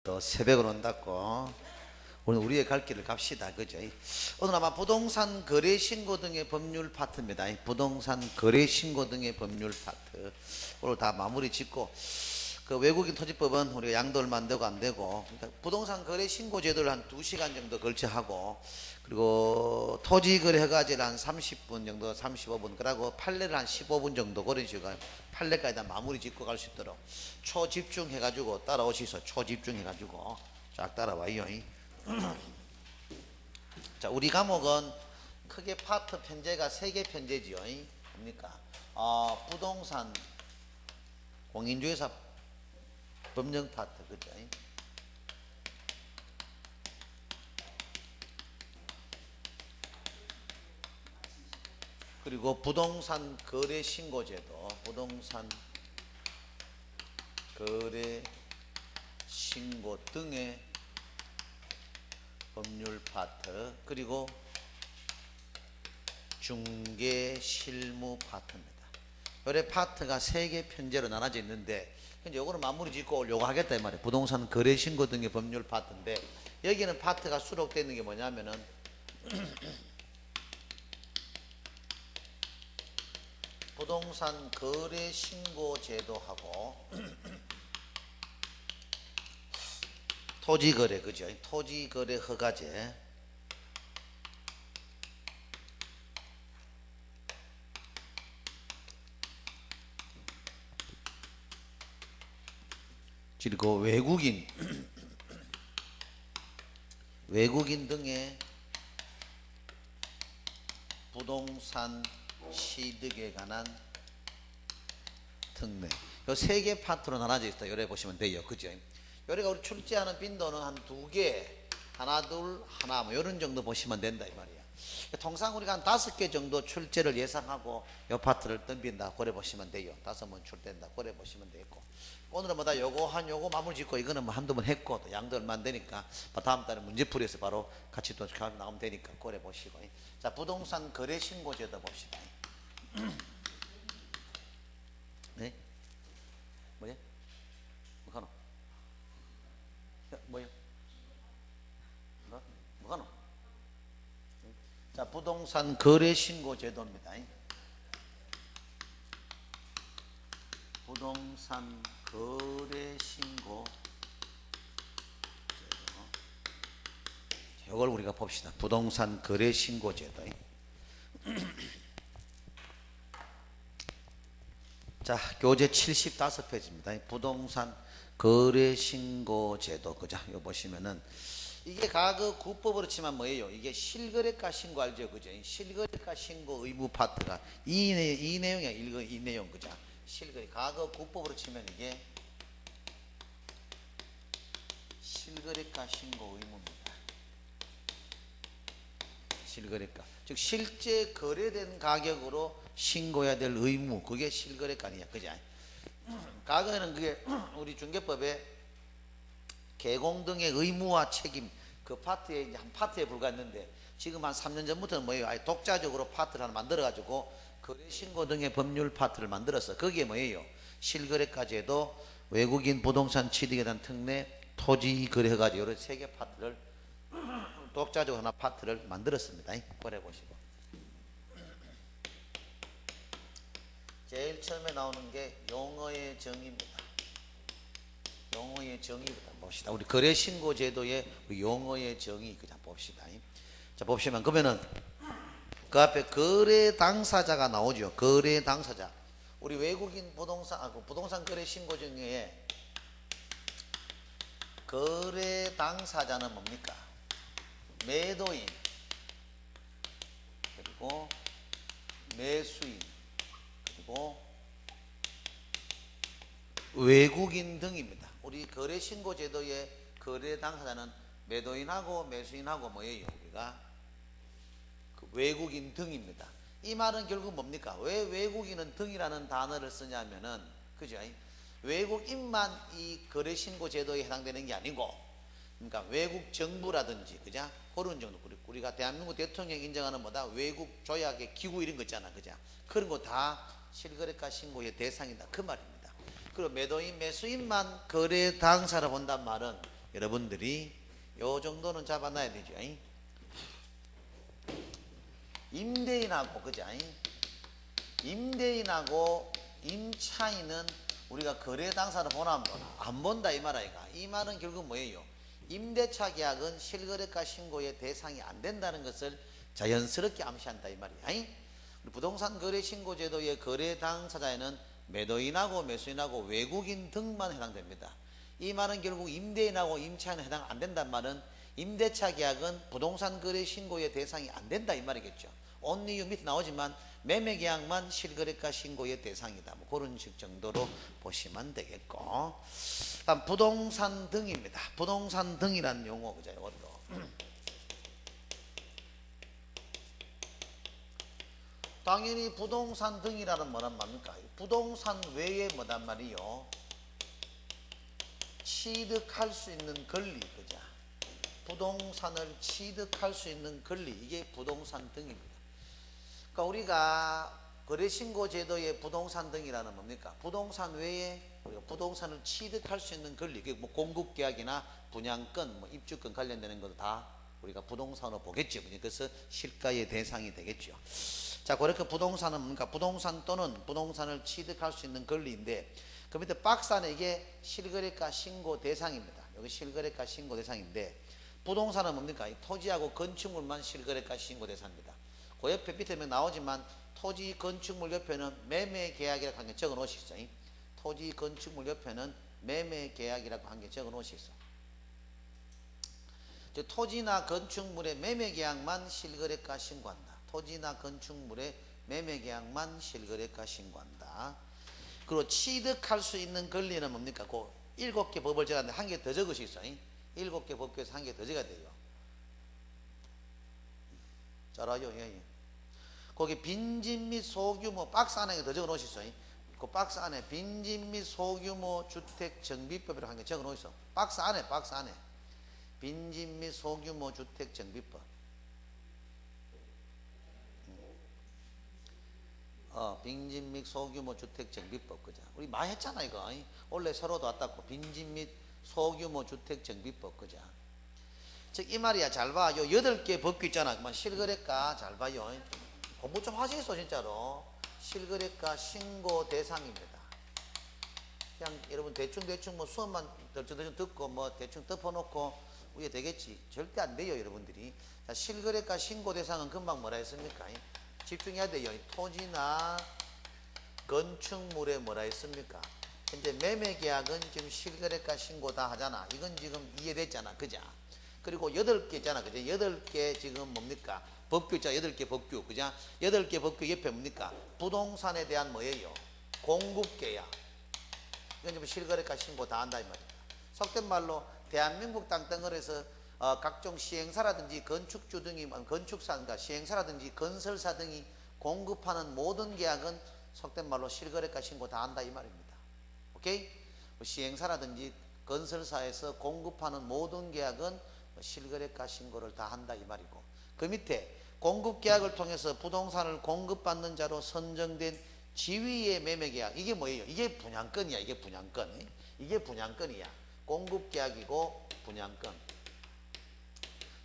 또 새벽으로 온다고 오늘 우리의 갈 길을 갑시다. 그죠? 오늘 아마 부동산 거래 신고 등의 법률 파트입니다. 부동산 거래 신고 등의 법률 파트 오늘 다 마무리 짓고, 그 외국인 토지법은 우리가 양도 얼마 안 되고 안 되고, 그러니까 부동산 거래 신고 제도를 한 2시간 정도 걸쳐 하고, 그리고 토지 거래 허가제를 한 30분 정도, 35분, 그러고 판례를 한 15분 정도 그런 식으로 판례까지 다 마무리 짓고 갈 수 있도록 초집중 해가지고 따라오시소. 초집중 해가지고 쫙 따라와요. 자, 우리 과목은 크게 파트 편제가 3개 편제지요. 뭡니까? 부동산 공인중개사 법령 파트, 그죠? 그리고 부동산 거래 신고제도, 부동산 거래 신고 등의 법률 파트, 그리고 중개 실무 파트입니다. 요래 파트가 3개 편제로 나눠져 있는데, 이제 요거는 마무리 짓고 요거 하겠다 이 말이에요. 부동산 거래 신고 등의 법률 파트인데, 여기는 파트가 수록되어 있는 게 뭐냐면은 부동산 거래 신고 제도하고 토지 거래, 그죠? 토지 거래 허가제, 그리고 외국인 등의 부동산 취득에 관한 특례. 요 3개 파트로 나눠져 있다. 요래 보시면 돼요. 그죠? 요래가 우리 출제하는 빈도는 한 2개, 하나, 둘, 하나, 뭐 요런 정도 보시면 된다 이 말이야. 통상 우리가 한 5개 정도 출제를 예상하고 요 파트를 덤빈다. 그래 보시면 돼요. 5번 출된다. 그래 보시면 되겠고, 오늘은 뭐다 요거 마무리 짓고, 이거는 뭐 한두 번 했고 또 양도 얼마 안 되니까 다음 달에 문제풀이에서 바로 같이 또 나오면 되니까 그래 보시고. 자, 부동산 거래 신고 제도 봅시다. 네? 뭐야? 뭐가노? 뭐요? 뭐가노? 자, 부동산 거래 신고 제도입니다. 부동산 거래 신고 제도. 이걸 우리가 봅시다. 부동산 거래 신고 제도. 자, 교재 75페이지입니다. 부동산 거래 신고 제도. 그죠? 이거 보시면은 이게 과거 구법으로 치면 뭐예요? 이게 실거래가 신고 알죠? 그죠? 실거래가 신고 의무 파트가 이 내용이야. 이 내용. 그죠? 실거래. 과거 구법으로 치면 이게 실거래가 신고 의무입니다. 실거래가. 즉 실제 거래된 가격으로 신고해야 될 의무, 그게 실거래가이야. 그죠? 과거에는 그게 우리 중개법에 개공 등의 의무와 책임, 그 파트에 이제 한 파트에 불과했는데, 지금 한 3년 전부터는 뭐예요? 아예 독자적으로 파트를 하나 만들어 가지고 거래 신고 등의 법률 파트를 만들었어. 거기에 뭐예요? 실거래가 제도, 외국인 부동산 취득에 대한 특례, 토지 거래 허가제, 이런 3개 파트를 독자적으로 하나 파트를 만들었습니다. 그래 보시고, 제일 처음에 나오는 게 용어의 정의입니다. 용어의 정의부터 봅시다. 우리 거래 신고 제도의 용어의 정의 그냥 봅시다. 자, 보시면 그러면은 그 앞에 거래 당사자가 나오죠. 거래 당사자. 우리 외국인 부동산 거래 신고 중에 거래 당사자는 뭡니까? 매도인, 그리고 매수인, 그리고 외국인 등입니다. 우리 거래 신고 제도의 거래 당사자는 매도인하고 매수인하고 뭐예요? 우리가 그 외국인 등입니다. 이 말은 결국 뭡니까? 왜 외국인은 등이라는 단어를 쓰냐면은, 그죠? 외국인만 이 거래 신고 제도에 해당되는 게 아니고, 그러니까 외국 정부라든지, 그죠? 그런 정도. 우리가 대한민국 대통령 인정하는 뭐다? 외국 조약의 기구 이런 거 있잖아. 그죠? 그런 거 다 실거래가 신고의 대상이다. 그 말입니다. 그리고 매도인, 매수인만 거래 당사를 본단 말은 여러분들이 요 정도는 잡아놔야 되죠. 임대인하고 그죠? 임대인하고 임차인은 우리가 거래 당사를 보나 안 본다 이 말 아이가. 이 말은 결국 뭐예요? 임대차 계약은 실거래가 신고의 대상이 안 된다는 것을 자연스럽게 암시한다 이 말이야. 부동산 거래 신고 제도의 거래 당사자에는 매도인하고 매수인하고 외국인 등만 해당됩니다. 이 말은 결국 임대인하고 임차인은 해당 안 된다는 말은 임대차 계약은 부동산 거래 신고의 대상이 안 된다 이 말이겠죠. only 밑에 나오지만 매매 계약만 실거래가 신고의 대상이다. 뭐 그런 식 정도로 보시면 되겠고. 다음 부동산 등입니다. 부동산 등이라는 용어 그죠? 이것도. 당연히 부동산 등이라는 뭐란 말입니까? 부동산 외에 뭐단 말이요? 취득할 수 있는 권리 그죠? 부동산을 취득할 수 있는 권리 이게 부동산 등입니다. 그러니까 우리가 거래신고 제도의 부동산 등이라는 뭡니까? 부동산 외에 우리가 부동산을 취득할 수 있는 권리, 뭐 공급계약이나 분양권, 뭐 입주권 관련되는 것도 다 우리가 부동산으로 보겠죠. 그래서 실가의 대상이 되겠죠. 자, 그렇게 부동산은 뭡니까? 부동산 또는 부동산을 취득할 수 있는 권리인데 그 밑에 박스 안에 이게 실거래가 신고 대상입니다. 여기 실거래가 신고 대상인데 부동산은 뭡니까? 토지하고 건축물만 실거래가 신고 대상입니다. 그 옆에 밑에 나오지만 토지 건축물 옆에는 매매 계약이라고 한 개 적어 놓으시죠. 토지 건축물 옆에는 매매 계약이라고 한 개 적어 놓으시죠. 토지나 건축물의 매매 계약만 실거래가 신고한다. 토지나 건축물의 매매 계약만 실거래가 신고한다. 그리고 취득할 수 있는 권리는 뭡니까? 그 7개 법을 적었는데 한 개 더 적으시죠. 7개 법규에서 한 개 더 적어야 돼요. 잘 알아요. 예. 거기 빈집 및 소규모 박스 안에 더 적어 놓으시죠. 그 박스 안에 빈집 및 소규모 주택 정비법이라고 한 개 적어 놓으시죠. 박스 안에 빈집 및 소규모 주택 정비법. 빈집 및 소규모 주택 정비법 그죠? 우리 많이 했잖아 이거. 원래 서로도 왔다고 빈집 및 소규모 주택 정비법 그죠? 즉 이 말이야. 잘 봐. 요 8개 법규 있잖아. 그만 실거래가 잘 봐요. 공부 좀 하시겠어 진짜로. 실거래가 신고 대상입니다. 그냥 여러분 대충 뭐 수업만 덜덜 듣고 뭐 대충 덮어놓고 우게 되겠지. 절대 안 돼요 여러분들이. 자, 실거래가 신고 대상은 금방 뭐라 했습니까? 집중해야 돼요. 토지나 건축물에 뭐라 했습니까? 현재 매매계약은 지금 실거래가 신고다 하잖아. 이건 지금 이해됐잖아. 그죠? 그리고 8개 있잖아. 그죠? 8개 지금 뭡니까? 법규 있잖아. 8개 법규. 그죠? 8개 법규 옆에 뭡니까? 부동산에 대한 뭐예요? 공급계약. 이건 지금 실거래가 신고 다 한다 이 말입니다. 속된 말로 대한민국 땅덩어리에서 각종 시행사라든지 건축주 등이 건축사인가 시행사라든지 건설사 등이 공급하는 모든 계약은 속된 말로 실거래가 신고 다 한다 이 말입니다. 오케이? 시행사라든지 건설사에서 공급하는 모든 계약은 실거래가 신고를 다 한다 이 말이고 그 밑에 공급계약을 통해서 부동산을 공급받는 자로 선정된 지위의 매매계약 이게 뭐예요? 이게 분양권이야. 이게 분양권. 이게 분양권이야. 공급계약이고 분양권.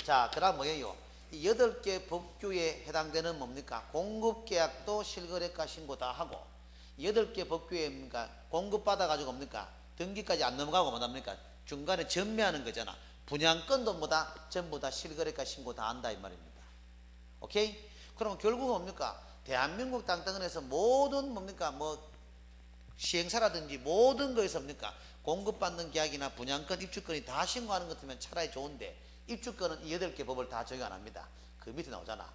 자, 그 다음 뭐예요? 이 8개 법규에 해당되는 뭡니까? 공급계약도 실거래가 신고 다 하고 8개 법규에 뭡니까? 공급받아가지고 뭡니까? 등기까지 안 넘어가고 뭐합니까? 중간에 전매하는 거잖아. 분양권도 뭐다? 전부 다 실거래가 신고 다 한다 이 말입니다. 오케이? 그러면 결국은 뭡니까? 대한민국 땅덩어리에서 모든 뭡니까? 뭐 시행사라든지 모든 거에서 뭡니까? 공급받는 계약이나 분양권, 입주권이 다 신고하는 것 같으면 차라리 좋은데 입주권은 이 8개 법을 다 적용 안 합니다. 그 밑에 나오잖아.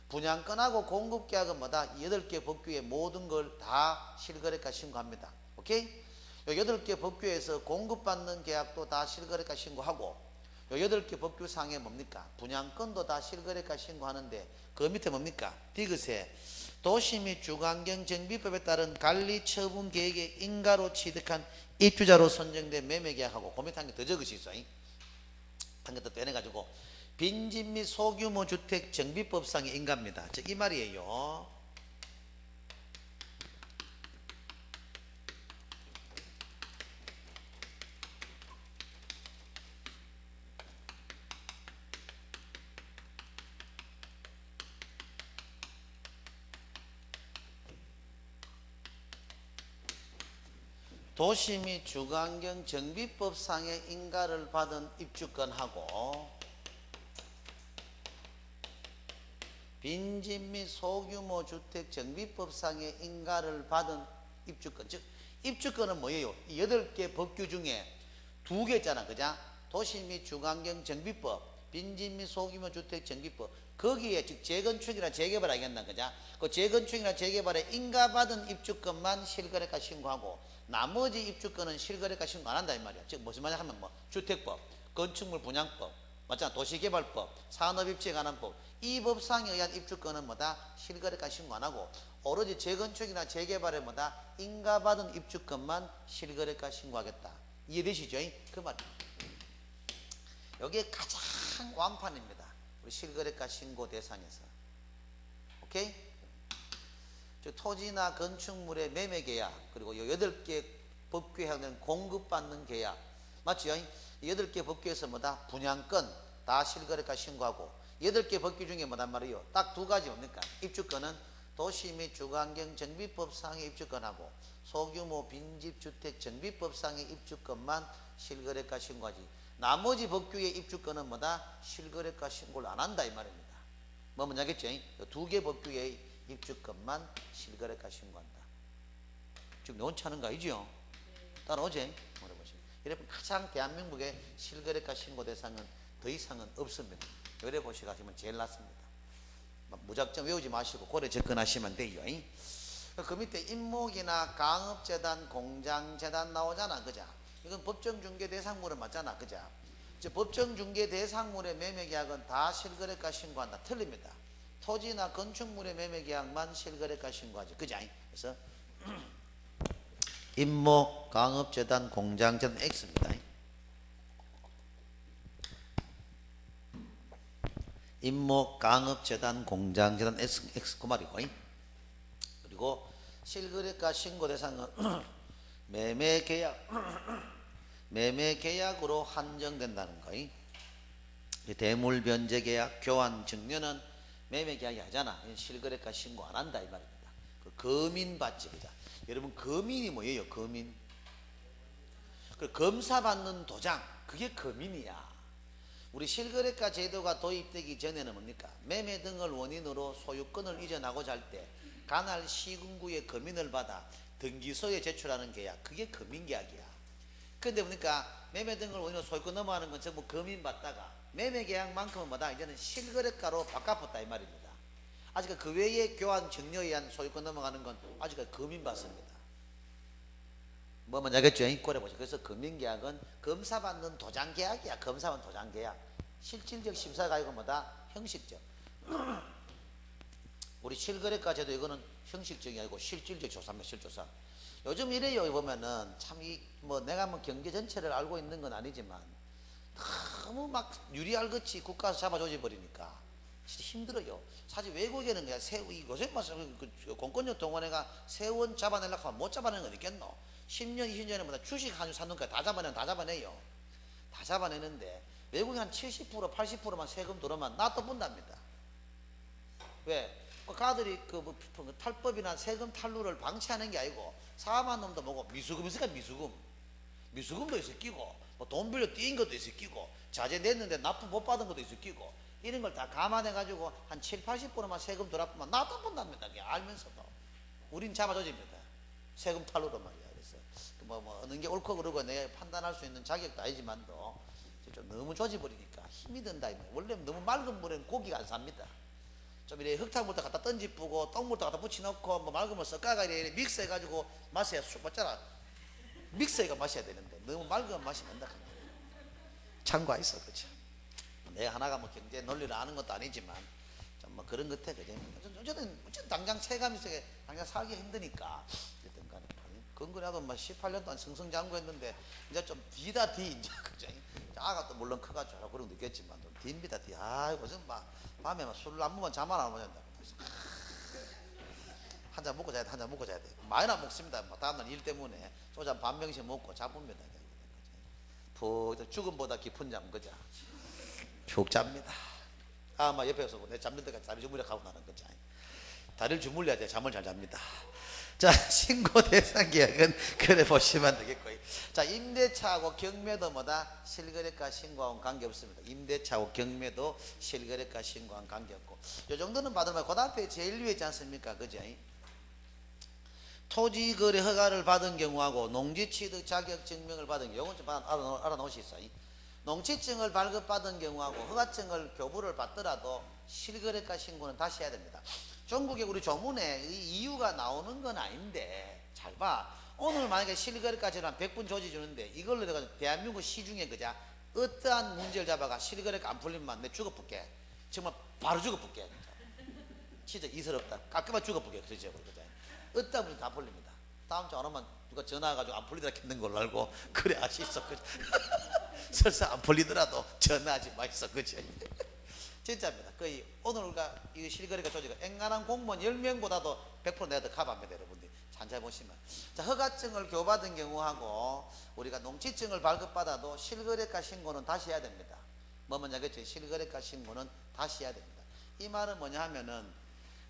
분양권하고 공급계약은 뭐다? 이 8개 법규의 모든 걸 다 실거래가 신고합니다. 오케이? 요 8개 법규에서 공급받는 계약도 다 실거래가 신고하고 요 8개 법규상에 뭡니까? 분양권도 다 실거래가 신고하는데 그 밑에 뭡니까? 디귿에 도시 및 주거환경 정비법에 따른 관리 처분 계획의 인가로 취득한 입주자로 선정된 매매계약하고 그 밑에 한 개 더 적으시 있어. 한 개 더 빼내가지고 빈집 및 소규모 주택 정비법상의 인가입니다. 즉 이 말이에요. 도시 및 주거환경 정비법상의 인가를 받은 입주권하고 빈집 및 소규모 주택 정비법상의 인가를 받은 입주권. 즉 입주권은 뭐예요? 8개 법규 중에 2개 있잖아, 그자? 도시 및 주거환경 정비법, 빈집 및 소규모 주택 정비법. 거기에 즉 재건축이나 재개발 하겠나, 그자? 그 재건축이나 재개발에 인가받은 입주권만 실거래가 신고하고 나머지 입주권은 실거래가 신고 안 한다 이 말이야. 즉 무슨 말이냐 하면 뭐 주택법, 건축물 분양법, 맞잖아, 도시개발법, 산업입지에 관한 법. 이 법상에 의한 입주권은 뭐다? 실거래가 신고 안 하고 오로지 재건축이나 재개발에 뭐다? 인가받은 입주권만 실거래가 신고하겠다. 이해되시죠? 그 말이에요. 여기에 가장 완판입니다. 우리 실거래가 신고 대상에서. 오케이? 즉 토지나 건축물의 매매 계약, 그리고 8개 법규에 해당되는 공급받는 계약. 맞죠? 8개 법규에서 뭐다? 분양권 다 실거래가 신고하고 8개 법규 중에 뭐단 말이에요? 딱 2가지 뭡니까? 입주권은 도시 및 주거환경 정비법상의 입주권하고 소규모 빈집 주택 정비법상의 입주권만 실거래가 신고하지. 나머지 법규의 입주권은 뭐다? 실거래가 신고를 안 한다 이 말입니다. 뭐 뭔지 알겠죠? 2개 법규의 입주권만 실거래가 신고한다. 지금 논차는 거 아니죠? 따라오지? 물어보시죠. 여러분 가장 대한민국의 실거래가 신고 대상은 더 이상은 없습니다. 요래 보시 가시면 제일 낫습니다. 무작정 외우지 마시고 고래 접근하시면 돼요. 그 밑에 임목이나 강업재단, 공장재단 나오잖아, 그자? 이건 법정중개 대상물은 맞잖아, 그자? 법정중개 대상물의 매매계약은 다 실거래가 신고한다. 틀립니다. 토지나 건축물의 매매계약만 실거래가 신고하죠, 그자? 그래서 임목, 강업재단, 공장재단 X입니다. 임목, 강업재단, 공장재단 X 그 말이고. 그리고 실거래가 신고 대상은 매매계약으로 한정된다는 거. 대물 변제계약, 교환, 증여는 매매계약이 하잖아. 실거래가 신고 안 한다 이 말입니다. 그 거민 받지, 그자? 여러분 거민이 뭐예요? 거민. 그 검사받는 도장, 그게 거민이야. 우리 실거래가 제도가 도입되기 전에는 뭡니까? 매매 등을 원인으로 소유권을 이전하고자 할 때 관할 시군구의 검인을 받아 등기소에 제출하는 계약, 그게 검인계약이야. 그런데 보니까 매매 등을 원인으로 소유권 넘어가는 건 전부 검인받다가 매매계약만큼은 뭐다? 이제는 실거래가로 바꿔봤다 이 말입니다. 아직 그 외에 교환, 증여에 의한 소유권 넘어가는 건 아직 검인받습니다. 뭐 뭔지 알겠죠? 꼬려보죠. 그래서 검인계약은 검사받는 도장계약이야. 검사받는 도장계약. 실질적 심사가 아니고 뭐다? 형식적. 우리 실거래가 제도 이거는 형식적이 아니고 실질적 조사입니다. 실조사. 요즘 이래요. 보면은 참 뭐 내가 뭐 경제 전체를 알고 있는 건 아니지만 너무 막 유리알같이 국가에서 잡아줘지 버리니까 진짜 힘들어요. 사실 외국에는 그냥 요즘 공권력 동원회가 세원 잡아내려고 하면 못 잡아내는 건 있겠노? 10년, 20년에 보다 주식 한 주 사는 거야. 다 잡아내요. 다 잡아내는데 외국이 한 70%, 80%만 세금 들어오면 놔둬 본답니다. 왜? 가들이 그 탈법이나 세금 탈루를 방치하는 게 아니고 사업한 놈도 뭐고 미수금 있으니까 미수금도 있어 끼고 뭐 돈 빌려 뛴 것도 있어 끼고 자재 냈는데 납부 못 받은 것도 있어 끼고 이런 걸 다 감안해 가지고 한 7, 80%만 세금 들어보면 놔둬 본답니다. 알면서도 우린 잡아줘집니다. 세금 탈루로 말이야. 그래서 뭐 어느 게 옳고 그르고 내가 판단할 수 있는 자격도 아니지만도 좀 너무 조져버리니까 힘이 든다. 원래 너무 맑은 물에는 고기가 안 삽니다. 좀 이래 흙탕물도 갖다 던지뿌고 똥물도 갖다 붙여놓고 뭐 맑은 물 섞어가 이래 믹스해가지고 마셔야 쑥 맞잖아. 믹스해가 마셔야 되는데 너무 맑은 맛이 난다. 참고가 있어, 그렇죠? 내가 하나가 뭐 경제 논리를 아는 것도 아니지만 좀 뭐 그런 것 같아, 그죠? 어쨌든 당장 체감 속에 당장 살기 힘드니까 어쨌든 간에 건강하도 막 18년 동안 승승장구했는데 이제 좀 뒤다 뒤 이제 그죠? 아가 또 물론 커가지고 그런 것도 있겠지만 좀 뒤입니다 뒤. 아이고 좀 막 밤에 막 술을 안 먹으면 잠 안 오는다. 한 잔 먹고 자야 돼, 한 잔 먹고 자야 돼. 많이 안 먹습니다. 뭐 다음날 일 때문에 소주 반 병씩 먹고 잡습니다. 푹 죽음보다 깊은 잠, 그죠? 푹 잡니다. 막 옆에서 내 잠들 때까지 다리 주물러 가고 나는 거죠. 다리를 주물러야 돼 잠을 잘 잡니다. 자, 신고 대상 계약은 그래 보시면 되겠고요. 자, 임대차하고 경매도 뭐다? 실거래가 신고하고는 관계없습니다. 임대차하고 경매도 실거래가 신고하고는 관계없고, 요 정도는 받으면 그 앞에 제일 위에 있지 않습니까? 그죠? 토지거래 허가를 받은 경우하고 농지취득 자격증명을 받은 경우, 이건 좀 알아놓으시죠. 농지증을 발급받은 경우하고 허가증을 교부를 받더라도 실거래가 신고는 다시 해야 됩니다. 전국에 우리 조문에 이 이유가 나오는 건 아닌데, 잘 봐. 오늘 만약에 실거래가지를 한 100분 조지 주는데 이걸로 내가 대한민국 시중에 그자 어떠한 문제를 잡아가 실거래가 안 풀리면 내 죽어볼게. 정말 바로 죽어볼게. 진짜 이스럽다. 깔끔하게 죽어볼게. 그죠? 어떠한 문제 다 풀립니다. 다음 주 안 오면 누가 전화해가지고 안 풀리더라 했는 걸로 알고 그래 아시죠? 그죠? 설사 안 풀리더라도 전화하지 마시소. 그죠? 진짜입니다. 거의 오늘 우리가 이 실거래가 조지가 앵간한 공무원 10명보다도 100% 내가 더 커버합니다. 여러분들 잘 보시면, 자, 허가증을 교부받은 경우하고 우리가 농지증을 발급받아도 실거래가 신고는 다시 해야 됩니다. 뭐 뭐냐겠죠? 실거래가 신고는 다시 해야 됩니다. 이 말은 뭐냐 하면은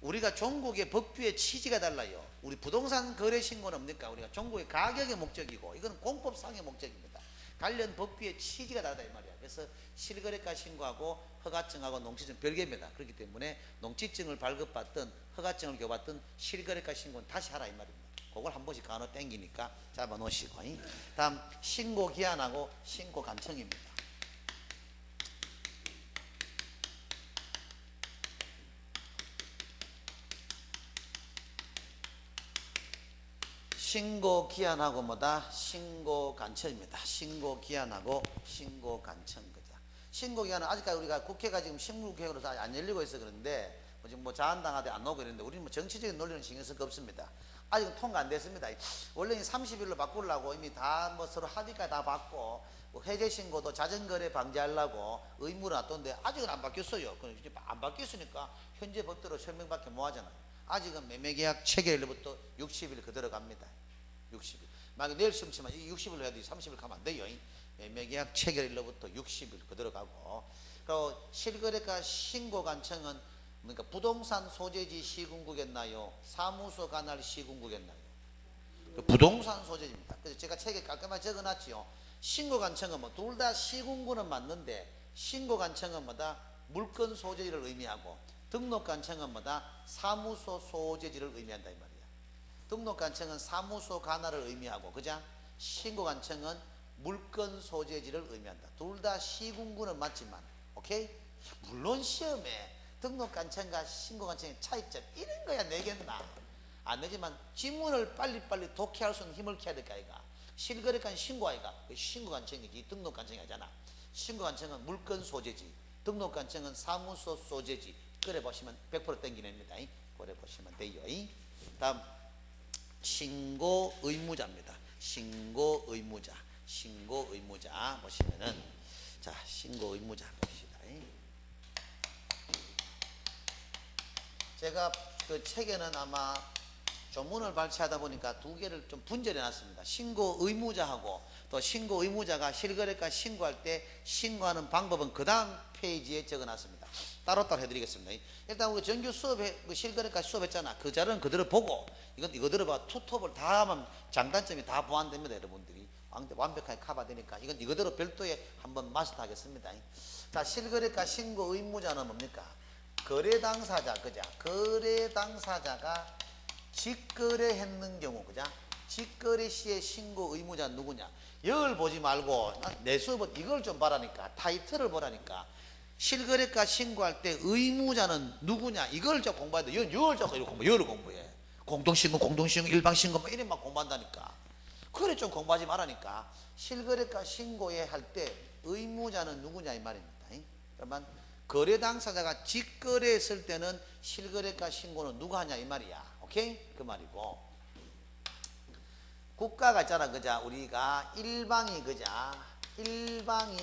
우리가 종국의 법규의 취지가 달라요. 우리 부동산 거래 신고는 뭡니까? 우리가 종국의 가격의 목적이고 이건 공법상의 목적입니다. 관련 법규의 취지가 다르다 이 말이야. 그래서 실거래가 신고하고 허가증하고 농지증 별개입니다. 그렇기 때문에 농지증을 발급받든 허가증을 교부받든 실거래가 신고는 다시 하라 이 말입니다. 그걸 한 번씩 간호 땡기니까 잡아 놓으시고. 다음 신고 기한하고 신고 간청입니다. 신고 기한하고 뭐다? 신고 간청입니다. 신고 기한하고 신고 간청 거자. 신고 기한은 아직까지 우리가 국회가 지금 식물국회로 안 열리고 있어 그런데 지금 뭐 자한당한테 안 오고 이러는데 우리는 뭐 정치적인 논리는 신경 쓸 거 없습니다. 아직은 통과 안 됐습니다. 원래 30일로 바꾸려고 이미 다 뭐 서로 합의가 다 받고 뭐 해제 신고도 자전거래 방지하려고 의무를 놨던데 아직은 안 바뀌었어요. 안 바뀌었으니까 현재 법대로 설명밖에 못 하잖아요. 아직은 매매계약 체결일부터 60일 그대로 갑니다. 60일. 만약에 내일 시험 치면 60일로 해야 돼. 30일 가면 안 돼요. 매매계약 체결일로부터 60일 그대로 가고. 그리고 실거래가 신고 간청은 그러니까 부동산 소재지 시군구겠나요? 사무소 관할 시군구겠나요? 부동산 소재지입니다. 그래서 제가 책에 깔끔하게 적어놨지요. 신고 간청은 뭐 둘 다 시군구는 맞는데 신고 간청은 뭐다? 물건 소재지를 의미하고 등록 간청은 뭐다? 사무소 소재지를 의미한다 이 말이야. 등록 간청은 사무소 관할을 의미하고, 그자? 신고 간청은 물건 소재지를 의미한다. 둘 다 시군구는 맞지만, 오케이? 물론 시험에 등록 간청과 신고 간청의 차이점 이런 거야 내겠나? 안 내지만 지문을 빨리빨리 독해할 수 있는 힘을 키워야 될까 이가. 실거래가는 신고 아이가. 신고 간청이지 등록 간청이 아니잖아. 신고 간청은 물건 소재지, 등록 간청은 사무소 소재지. 그래 보시면 100% 땡기냅니다. 그래 보시면 돼요. 다음 신고 의무자입니다. 신고 의무자. 신고 의무자 보시면은, 자, 신고 의무자 봅시다. 제가 그 책에는 아마 조문을 발췌하다 보니까 두 개를 좀 분절해 놨습니다. 신고 의무자하고 또 신고 의무자가 실거래가 신고할 때 신고하는 방법은 그 다음 페이지에 적어 놨습니다. 따로따로 해드리겠습니다. 일단 우리 정규 수업에 그 실거래가 수업했잖아. 그 자료는 그대로 보고 이거 들어봐. 투톱을 다 하면 장단점이 다 보완됩니다. 여러분들이 완벽하게 커버되니까 이건 이거대로 별도에 한번 마스터 하겠습니다. 자, 실거래가 신고 의무자는 뭡니까? 거래 당사자, 그자? 거래 당사자가 직거래했는 경우, 그자? 직거래 시의 신고 의무자 누구냐? 이걸 보지 말고 내 수업은 이걸 좀 봐라니까. 타이틀을 보라니까. 실거래가 신고할 때 의무자는 누구냐? 이걸 좀 공부해야 돼. 이걸 좀 이걸 공부해. 공동신고, 공동신고, 일방신고 뭐 이런 막 공부한다니까. 그래 좀 공부하지 말라니까. 실거래가 신고해 할 때 의무자는 누구냐 이 말입니다. 그러면 거래 당사자가 직거래했을 때는 실거래가 신고는 누가 하냐 이 말이야. 오케이? 그 말이고, 국가가 있잖아, 그자? 우리가 일방이, 그자? 일방이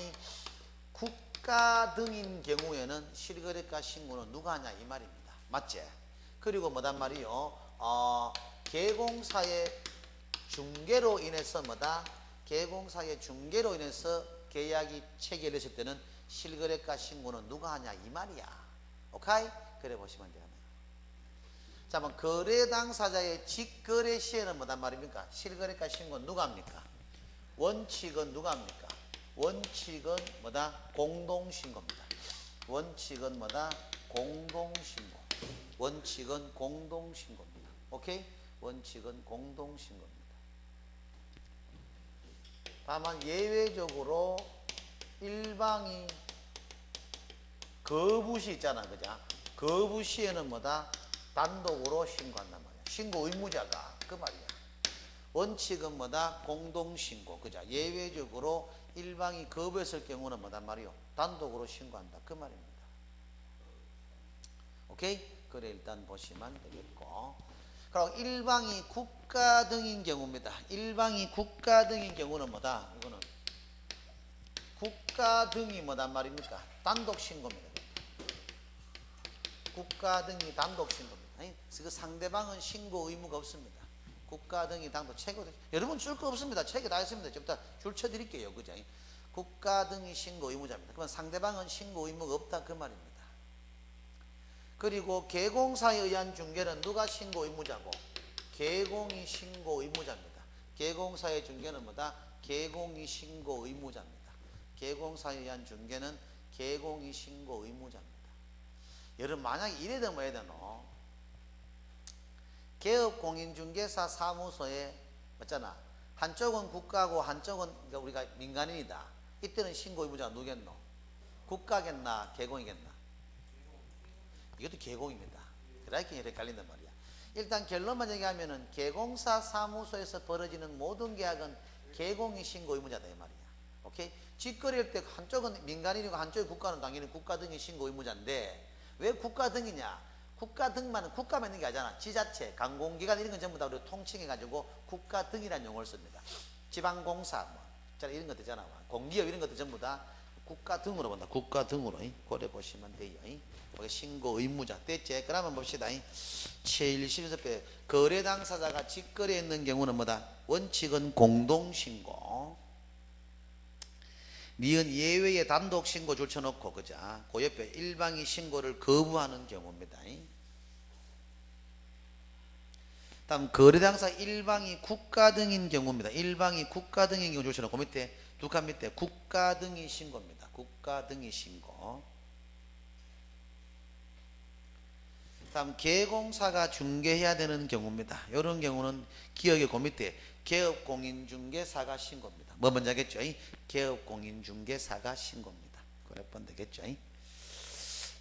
국가 등인 경우에는 실거래가 신고는 누가 하냐 이 말입니다. 맞지? 그리고 뭐단 말이요? 개공사의 중개로 인해서 뭐다? 개공사의 중개로 인해서 계약이 체결했을 때는 실거래가 신고는 누가 하냐 이 말이야. 오케이? 그래 보시면 돼요. 자, 그럼 거래 당사자의 직거래 시에는 뭐단 말입니까? 실거래가 신고는 누가 합니까? 원칙은 누가 합니까? 원칙은 뭐다? 공동신고입니다. 원칙은 뭐다? 공동신고. 원칙은 공동신고입니다. 오케이? 원칙은 공동신고입니다. 다만 예외적으로 일방이 거부시 있잖아, 그죠? 거부시에는 뭐다? 단독으로 신고한단 말이야. 신고 의무자가 그 말이야. 원칙은 뭐다? 공동신고, 그죠? 예외적으로 일방이 거부했을 경우는 뭐단 말이요? 단독으로 신고한다 그 말입니다. 오케이? 그래 일단 보시면 되겠고, 그리고 일방이 국가 등인 경우입니다. 일방이 국가 등인 경우는 뭐다? 이거는 국가 등이 뭐단 말입니까? 단독 신고입니다. 국가 등이 단독 신고입니다. 그 상대방은 신고 의무가 없습니다. 국가 등이 단독 최고. 여러분 줄 거 없습니다. 책에 다 있습니다. 좀 이따 줄 쳐드릴게요. 그죠? 국가 등이 신고 의무자입니다. 그러면 상대방은 신고 의무가 없다 그 말입니다. 그리고 개공사에 의한 중개는 누가 신고 의무자고? 개공이 신고 의무자입니다. 개공사의 중개는 뭐다? 개공이 신고 의무자입니다. 개공사에 의한 중개는 개공이 신고 의무자입니다. 여러분 만약에 이래 되면 뭐 해야 되노? 개업공인중개사 사무소에 맞잖아. 한쪽은 국가고 한쪽은 우리가 민간인이다. 이때는 신고 의무자가 누구겠노? 국가겠나 개공이겠나? 이것도 개공입니다. 그러니까 헷갈린단 말이야. 일단 결론만 얘기하면은 개공사 사무소에서 벌어지는 모든 계약은 개공이 신고 의무자다 이 말이야. 오케이? 직거래할 때 한쪽은 민간인이고 한쪽이 국가는 당연히 국가 등이 신고 의무자인데 왜 국가 등이냐? 국가 등만은 국가만 있는 게 아니잖아. 지자체, 강공기관 이런 건 전부 다 우리가 통칭해가지고 국가 등이라는 용어를 씁니다. 지방공사 뭐 이런 것들 있잖아. 공기업 이런 것들 전부 다 국가 등으로 본다. 국가 등으로 고려 보시면 돼요. 신고 의무자 됐지? 그러면 봅시다. 제1실습에 거래 당사자가 직거래에 있는 경우는 뭐다? 원칙은 공동신고. 니은 예외의 단독 신고 줄쳐놓고 그자 그 옆에 일방이 신고를 거부하는 경우입니다. 다음 거래 당사 일방이 국가 등인 경우입니다. 일방이 국가 등인 경우 줄쳐놓고 밑에 두 칸 밑에 국가 등이 신고입니다. 국가 등이 신고. 다음 개공사가 중개해야 되는 경우입니다. 이런 경우는 기억의 그 밑에 개업공인중개사가 신고입니다. 뭐 먼저 하겠죠? 개업공인중개사가 신고입니다. 그래 번 되겠죠?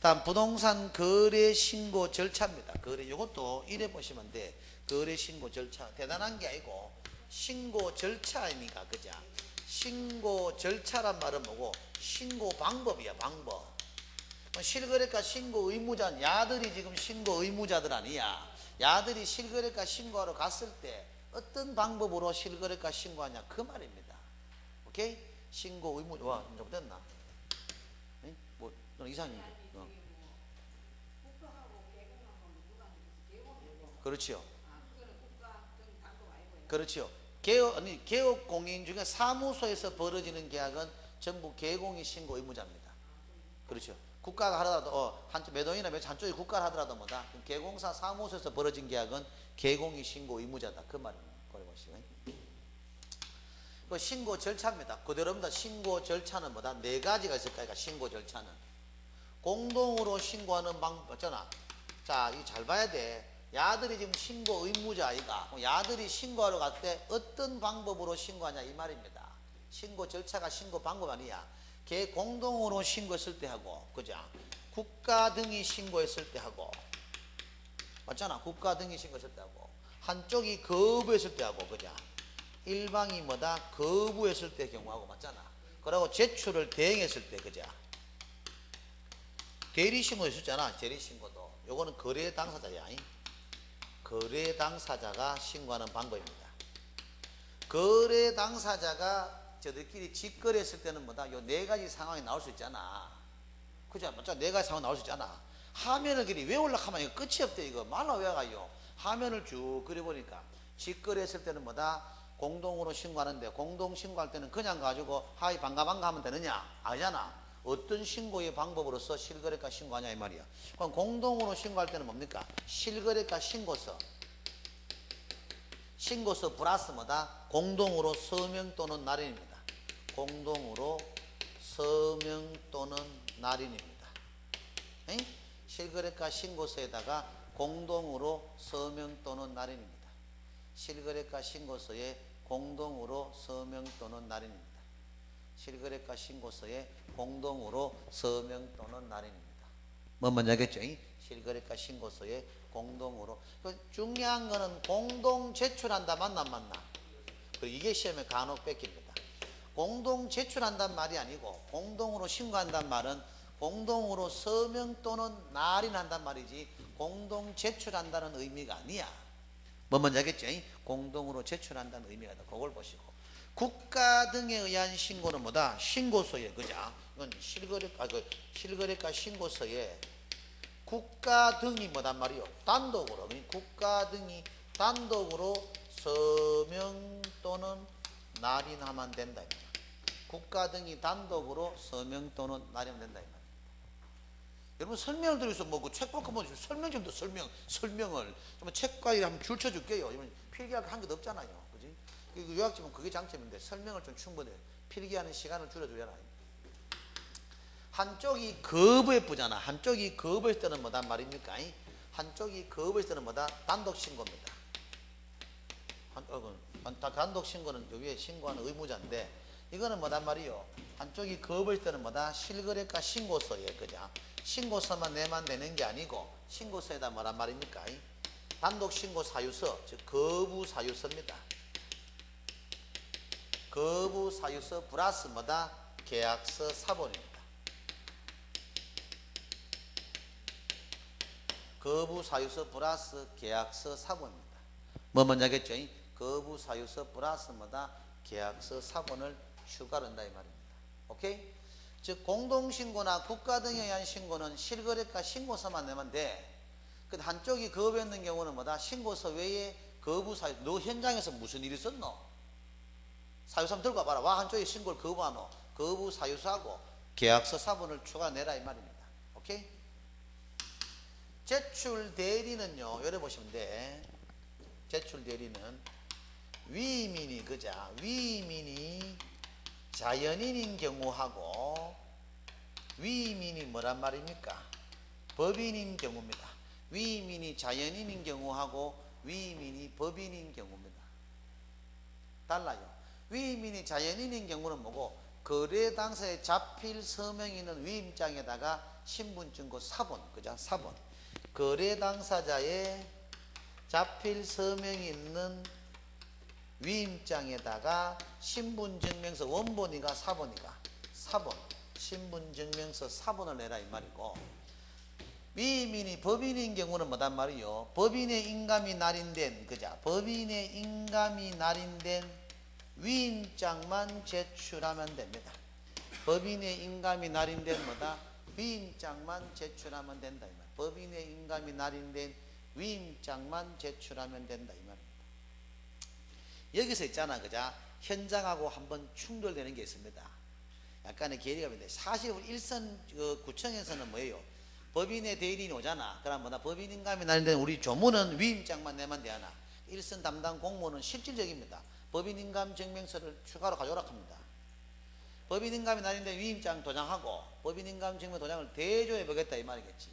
다음 부동산 거래 신고 절차입니다. 거래 이것도 이래 보시면 돼. 거래 신고 절차 대단한 게 아니고 신고 절차입니까? 그죠? 신고 절차란 말은 뭐고 신고 방법이야. 방법. 실거래가 신고 의무자, 야들이 지금 신고 의무자들 아니야. 야들이 실거래가 신고하러 갔을 때 어떤 방법으로 실거래가 신고하냐 그 말입니다. 오케이? 신고 의무자. 와, 좀 됐나? 뭐 이상해. 그렇지요. 그렇지요. 개업공인 중에 사무소에서 벌어지는 계약은 전부 개공이 신고 의무자입니다. 그렇죠. 국가가 하더라도 매도인이나 한쪽이 국가를 하더라도 뭐다? 개공사 사무소에서 벌어진 계약은 개공이 신고 의무자다 그 말입니다. 그래 보시고. 그 신고 절차입니다. 그대로입니다. 신고 절차는 뭐다? 네 가지가 있을 거니까 신고 절차는 공동으로 신고하는 방법 있잖아. 자, 이거 잘 봐야 돼. 야들이 지금 신고 의무자 아이가. 야들이 신고하러 갈 때 어떤 방법으로 신고하냐 이 말입니다. 신고 절차가 신고 방법 아니야. 개 공동으로 신고했을 때 하고, 그죠? 국가 등이 신고했을 때 하고, 맞잖아. 국가 등이 신고했을 때 하고, 한쪽이 거부했을 때 하고, 그죠? 일방이 뭐다? 거부했을 때 경우하고, 맞잖아. 그리고 제출을 대행했을 때, 그죠? 대리신고 했었잖아. 대리신고도. 요거는 거래 당사자야. 거래 당사자가 신고하는 방법입니다. 거래 당사자가 저들끼리 직거래했을 때는 뭐다? 요 네 가지 상황이 나올 수 있잖아. 그죠? 맞죠? 네 가지 상황이 나올 수 있잖아. 화면을 그리 외우려고 하면 이거 끝이 없대. 이거 말라 외워가요. 화면을 쭉 그려보니까 직거래했을 때는 뭐다? 공동으로 신고하는데 공동 신고할 때는 그냥 가지고 하이 반가 하면 되느냐? 아니잖아. 어떤 신고의 방법으로서 실거래가 신고하냐 이 말이야. 그럼 공동으로 신고할 때는 뭡니까? 실거래가 신고서. 신고서 플러스 뭐다? 공동으로 서명 또는 날인입니다. 공동으로 서명 또는 날인입니다. 에? 실거래가 신고서에다가 공동으로 서명 또는 날인입니다. 실거래가 신고서에 공동으로 서명 또는 날인입니다. 실거래가 신고서에 공동으로 서명 또는 날인입니다. 뭐 먼저 하겠죠? 실거래가 신고서에 공동으로. 중요한 거는 공동 제출한다 맞나 안 맞나? 이게 시험에 간혹 뺏깁니다. 공동 제출한다는 말이 아니고 공동으로 신고한다는 말은 공동으로 서명 또는 날인한단 말이지 공동 제출한다는 의미가 아니야. 뭐 먼저 하겠죠? 공동으로 제출한다는 의미가 있다. 그걸 보시고. 국가 등에 의한 신고는 뭐다? 신고서에, 그죠? 이건 실거래가 신고서에 국가 등이 뭐단 말이요? 단독으로. 국가 등이 단독으로 서명 또는 날인하면 된다. 국가 등이 단독으로 서명 또는 날인하면 된다. 여러분 설명을 드려서 뭐 책 볼까 뭐 설명 좀 더 설명을 책과에 한번 줄 쳐줄게요. 필기할 한 것도 없잖아요, 그지? 요약집은 그게 장점인데 설명을 좀 충분히 필기하는 시간을 줄여줘야. 한쪽이 거부해쁘잖아. 한쪽이 거부했을 때는 뭐단 말입니까? 한쪽이 거부했을 때는 뭐다? 단독 신고입니다. 단독 신고는 요 위에 신고하는 의무자인데 이거는 뭐단 말이요? 한쪽이 거부했을 때는 뭐다? 실거래가 신고서에, 그죠? 신고서만 내면 되는 게 아니고 신고서에다 뭐란 말입니까? 단독 신고 사유서, 즉 거부 사유서입니다. 거부 사유서 플러스 뭐다? 계약서 사본입니다. 거부 사유서 플러스 계약서 사본입니다. 뭐 먼저 하겠죠? 거부 사유서 플러스 뭐다? 계약서 사본을 추가로 한다 이 말입니다. 오케이? 즉 공동신고나 국가 등에 의한 신고는 실거래가 신고서만 내면 돼. 근데 한쪽이 거부했는 경우는 뭐다? 신고서 외에 거부 사유. 너 현장에서 무슨 일이 있었노? 사유서 한번 들고 와봐라. 와, 한쪽이 신고를 거부하노? 거부 사유서하고 계약서 사본을 추가내라 이 말입니다. 오케이? 제출 대리는요, 여기 보시면 돼. 제출 대리는 위민이, 그자? 위민이 자연인인 경우하고 위민이 뭐란 말입니까? 법인인 경우입니다. 위민이 자연인인 경우하고 위민이 법인인 경우입니다. 달라요. 위민이 자연인인 경우는 뭐고? 거래 당사에 자필 서명이 있는 위임장에다가 신분증고 사본, 그죠? 사본. 거래 당사자의 자필 서명이 있는 위임장에다가 신분증명서 원본이가 사본이가? 사본. 신분증명서 사본을 내라 이 말이고, 위민이 법인인 경우는 뭐단 말이요? 법인의 인감이 날인된, 그자? 법인의 인감이 날인된 위임장만 제출하면 됩니다. 법인의 인감이 날인된 뭐다? 위임장만 제출하면 된다 이 말. 법인의 인감이 날인된 위임장만 제출하면 된다 이 말입니다. 여기서 있잖아, 그자? 현장하고 한번 충돌되는 게 있습니다. 약간의 괴리가 있는데, 사실 우리 일선 구청에서는 뭐예요? 법인의 대리인이 오잖아. 그럼 뭐다? 법인 인감이 날인된 우리 조문은 위임장만 내면 되나? 일선 담당 공무원은 실질적입니다. 법인 인감 증명서를 추가로 가져오라 합니다. 법인 인감이 날인된 위임장 도장하고 법인 인감 증명 도장을 대조해 보겠다 이 말이겠지.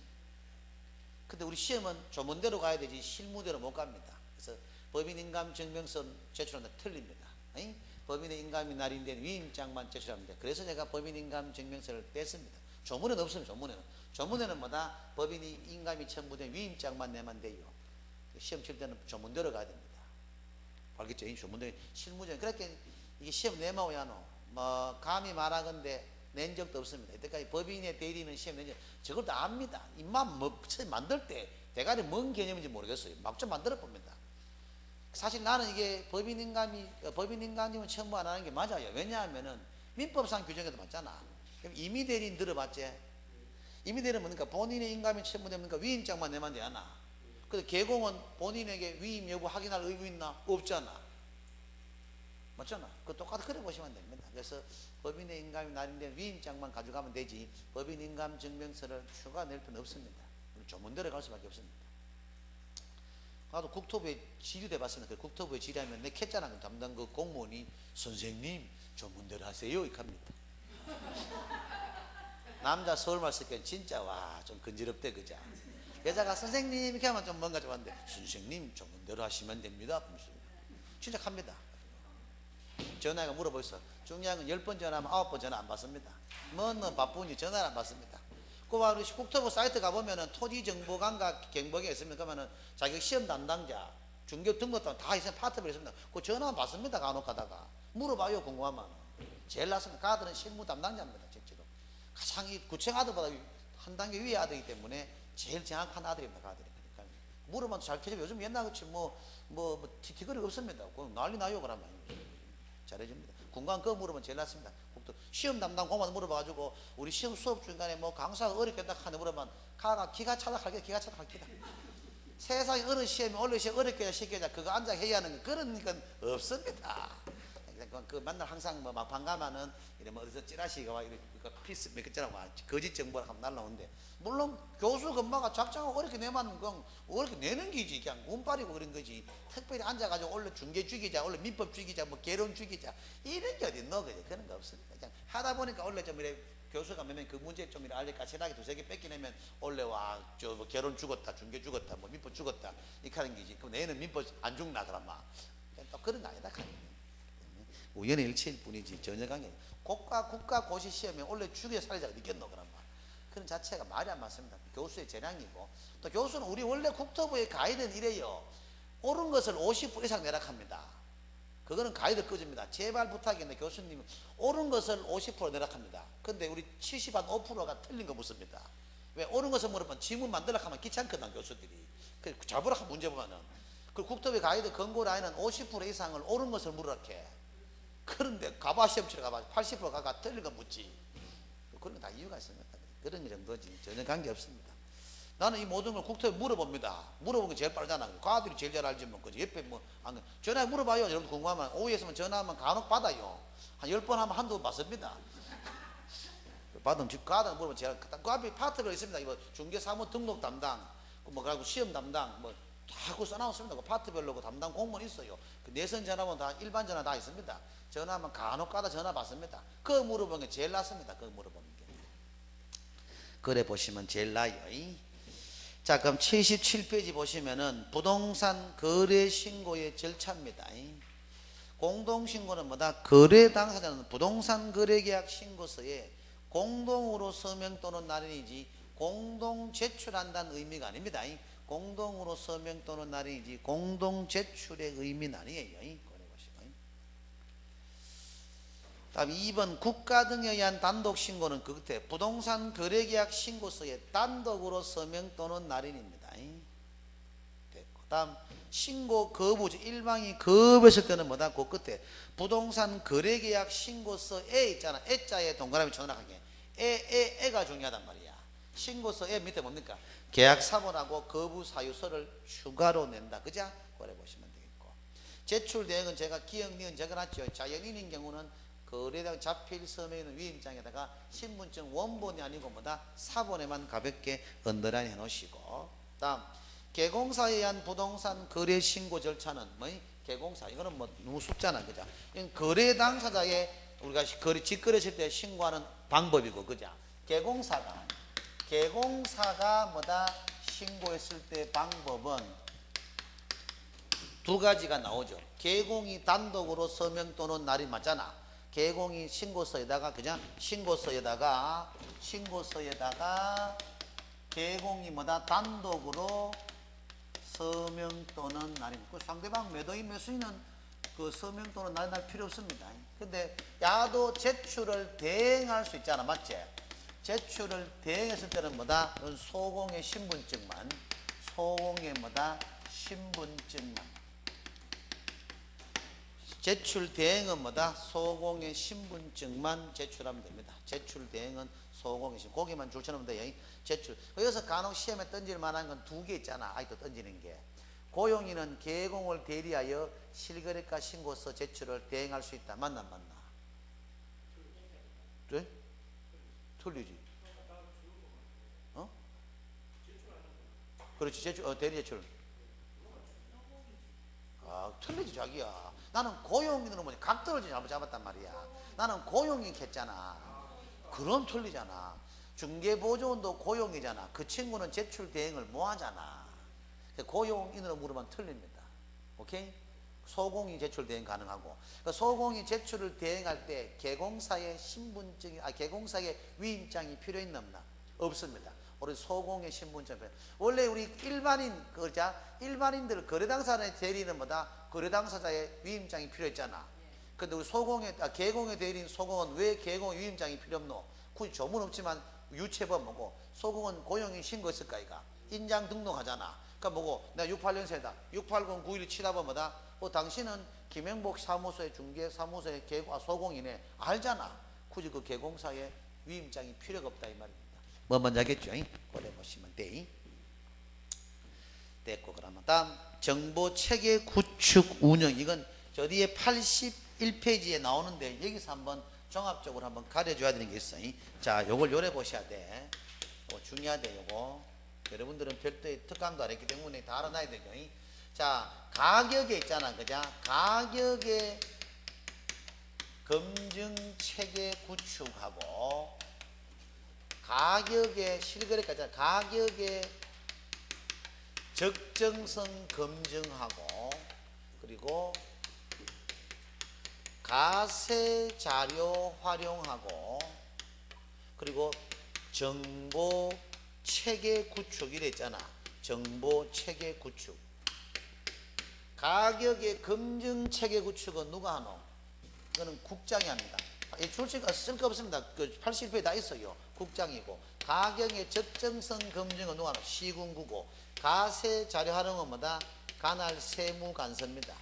근데 우리 시험은 조문대로 가야 되지 실무대로 못 갑니다. 그래서 법인 인감 증명서 제출하는데 틀립니다. 법인의 인감이 날인된 위임장만 제출합니다. 그래서 제가 법인 인감 증명서를 뺐습니다. 조문에는 없습니다. 조문에는 뭐다? 법인이 인감이 첨부된 위임장만 내면 돼요. 시험 칠 때는 조문대로 가야 됩니다. 알겠죠? 조문대로 실무전. 그렇게 이게 시험 내면 오야노 뭐 감히 말하건대 낸 적도 없습니다. 이때까지 법인의 대리는 시험 낸 적, 저걸 다 압니다. 입만 뭐 만들 때 대가리 뭔 개념인지 모르겠어요. 막 좀 만들어 봅니다. 사실 나는 이게 법인 인감님은 첨부 안 하는 게 맞아요. 왜냐하면은 민법상 규정에도 맞잖아. 그럼 임의 대리인 들어봤지? 임의 대리는 뭡니까? 본인의 인감이 첨부되니까 위임장만 내면 되잖아. 근데 개공은 본인에게 위임 여부 확인할 의무 있나? 없잖아. 맞잖아. 그 똑같이 그래 보시면 됩니다. 그래서 법인의 인감이 날인데 위임장만 가져가면 되지 법인 인감 증명서를 추가 낼 필요는 없습니다. 조문대로 갈 수밖에 없습니다. 나도 국토부에 질의돼 봤습니다. 그 국토부에 질의하면 내 캤잖아. 담당 그 공무원이 선생님 조문대로 하세요 이렇게 합니다. 남자 서울말 쓸게 진짜 와 좀 건지럽대 그자. 여자가 선생님 이렇게 하면 좀 뭔가 좀 한데 선생님 조문대로 하시면 됩니다. 진짜 합니다. 전화가 물어보겠어. 중요한 건 10번 전화하면 9번 전화 안 받습니다. 뭐 바쁘니 전화를 안 받습니다. 그 바로 국토부 사이트 가보면은 토지정보관과 경보기가 있습니다. 그러면은 자기 시험 담당자 중개업 등록도 다 있으면 파트별로 있습니다. 그 전화 받습니다. 간혹 가다가 물어봐요. 궁금하면 제일 낫습니다. 가들은 실무 담당자입니다. 실제로 가장 이 구청 아들보다 한 단계 위에 아들이기 때문에 제일 정확한 아들입니다. 가들이. 그러니까 물어봐도 잘 캐죠. 요즘 옛날같이 티티거리가 없습니다. 그럼 난리 나요. 그러면 잘해줍니다. 군관 그거 물으면 제일 낫습니다. 시험 담당 공무원 물어봐가지고 우리 시험 수업 중간에 뭐 강사가 어렵게 딱 하는 물어보면 가가 기가 차다 할게 기가 차다 할게다. 세상에 어느 시험이 원래 시험 어렵게 시켜자 그거 앉아 해야 하는 거 그런 건 없습니다. 그 맨날 항상 뭐 막 반가면은 이래 뭐 어디서 찌라시가 와 이래 피스 몇 개짜리 와 거짓 정보를 하면 날라오는데 물론 교수 금마가 작정하고 어렵게 내면 그냥 어렵게 내는 기지 그냥 운빨이고 그런 거지 특별히 앉아가지고 원래 중개 죽이자 원래 민법 죽이자 뭐 개론 죽이자 이런 게 어딨노 그지 그런 거 없습니다. 그냥 하다 보니까 원래 좀 이래 교수가 몇명 그 문제 좀 이래 알리 까칠하게 두세 개 뺏기내면 원래 와 저 뭐 개론 죽었다 중개 죽었다 뭐 민법 죽었다 이렇게 하는 기지 그럼 내는 민법 안 죽나 그러면 또 그런 거 아니다 우연의 일치일 뿐이지 전혀 관계 국가 고시 시험에 원래 죽여 살리자가 있겠노 그런 말 그런 자체가 말이 안 맞습니다. 교수의 재량이고 또 교수는 우리 원래 국토부의 가이드는 이래요. 옳은 것을 50% 이상 내락합니다. 그거는 가이드 꺼집니다. 제발 부탁인데 교수님 옳은 것을 50% 내락합니다. 근데 우리 75%가 틀린 거 묻습니다. 왜 옳은 것을 물으면 지문 만들려고 하면 귀찮거든 교수들이. 그 잡으라고 문제 보면은 그 국토부 가이드 권고 라인은 50% 이상을 옳은 것을 물으라고 해. 그런데 가봐 시험 치러 가봐 80% 가가 틀린 거 묻지. 그런 거 다 이유가 있습니다. 그런 정도지 전혀 관계 없습니다. 나는 이 모든 걸 국토부에 물어봅니다. 물어보는 게 제일 빠르잖아. 가들이 제일 잘 알지 뭐 그지. 옆에 뭐 안 전화해 물어봐요. 여러분 궁금하면 오후에서만 전화하면 간혹 받아요. 한 10번 하면 한두 번 받습니다. 받으면 집 가다 물어보면 제가 그 앞에 파트별로 있습니다. 이거 중개사무 등록 담당 뭐 그리고 시험 담당 뭐 다 써놨습니다. 그 파트별로 그 담당 공무원 있어요. 그 내선 전화번호 다 일반 전화 다 있습니다. 전화하면 간혹 가다 전화 받습니다. 그거 물어보는 게 제일 낫습니다. 그거 물어보는 게. 그래 보시면 제일 나아요. 자 그럼 77페이지 보시면은 부동산 거래 신고의 절차입니다. 공동신고는 뭐다? 거래 당사자는 부동산 거래계약 신고서에 공동으로 서명 또는 날인이지 공동 제출한다는 의미가 아닙니다. 공동으로 서명 또는 날인이지 공동 제출의 의미는 아니에요. 다음 2번 국가 등에 의한 단독 신고는 그 끝에 부동산 거래계약 신고서에 단독으로 서명 또는 날인입니다. 됐고 다음 신고 거부지 일방이 거부했을 때는 뭐다? 그 끝에 부동산 거래계약 신고서에 있잖아. 애자에 동그라미 쳐넣게 애가 중요하단 말이야. 신고서 애 밑에 뭡니까? 계약사본하고 거부사유서를 추가로 낸다. 그죠? 그래 보시면 되겠고 제출 대행은 제가 기억, 니은 적어놨죠. 자연인인 경우는 거래당 자필 서명인 위임장에다가 신분증 원본이 아니고 뭐다? 사본에만 가볍게 언더라인 해놓으시고 다음 개공사에 의한 부동산 거래 신고 절차는 뭐 개공사 이거는 뭐 너무 쉽잖아 그죠? 거래 당사자의 우리가 직거래 칠 때 신고하는 방법이고 그죠? 개공사가 뭐다? 신고했을 때 방법은 두 가지가 나오죠. 개공이 단독으로 서명 또는 날인 맞잖아. 개공이 신고서에다가 그냥 신고서에다가 개공이 뭐다? 단독으로 서명 또는 날인. 그 상대방 매도인 매수인은 그 서명 또는 날인 할 필요 없습니다. 근데 야도 제출을 대행할 수 있잖아. 맞지? 제출을 대행했을 때는 뭐다? 소공의 신분증만 소공의 뭐다? 신분증만 제출 대행은 뭐다? 소공의 신분증만 제출하면 됩니다. 제출 대행은 소공의 신분증. 거기만 줄쳐놓으면 돼요. 제출. 여기서 간혹 시험에 던질 만한 건 두 개 있잖아. 아직도 던지는 게. 고용인은 개공을 대리하여 실거래가 신고서 제출을 대행할 수 있다. 맞나 안 맞나? 그래? 틀리지. 어? 그렇지. 대리 제출. 아, 틀리지 자기야. 나는 고용인으로 뭐지 각도를 잘못 잡았단 말이야. 나는 고용인 했잖아. 그럼 틀리잖아. 중개보조원도 고용이잖아. 그 친구는 제출 대행을 뭐 하잖아. 고용인으로 물으면 틀립니다. 오케이? 소공이 제출 대행 가능하고. 그러니까 소공이 제출을 대행할 때 개공사의 신분증이 개공사의 위임장이 필요 있나 없나? 없습니다. 우리 소공의 신분증. 원래 우리 일반인들 거래당사자의 대리는 뭐다? 거래당사자의 위임장이 필요했잖아. 근데 우리 개공의 대리인 소공은 왜 개공의 위임장이 필요 없노? 굳이 조문 없지만 유체법 뭐고 소공은 고용인 신고했을까 이가 인장 등록하잖아. 그러니까 뭐고 내가 68년생이다. 680 91 치다 보면 뭐다? 당신은 김영복 사무소의 중개사무소의 소공이네. 알잖아. 굳이 그 개공사의 위임장이 필요가 없다 이 말입니다. 뭐 먼저 하겠죠? 그래 보시면 돼. 됐고 그러면 다음 정보체계 구축 운영. 이건 저 뒤에 81페이지에 나오는데 여기서 한번 종합적으로 한번 가려줘야 되는 게 있어요. 자, 요걸 요래 보셔야 돼. 중요하대 요거. 여러분들은 별도의 특강도 안 했기 때문에 다 알아놔야 되죠. 자, 가격에 있잖아, 그죠? 가격의 검증체계 구축하고 가격의 실거래가잖아. 가격의 적정성 검증하고 그리고 가세 자료 활용하고 그리고 정보 체계 구축 이래 있잖아. 정보 체계 구축. 가격의 검증 체계 구축은 누가 하노? 이거는 국장이 합니다. 이 출시가 쓸 거 없습니다. 그 80페이지 다 있어요. 국장이고. 가격의 적정성 검증은 누가 하노? 시군구고. 가세 자료 활용은 뭐다? 관할 세무관서입니다.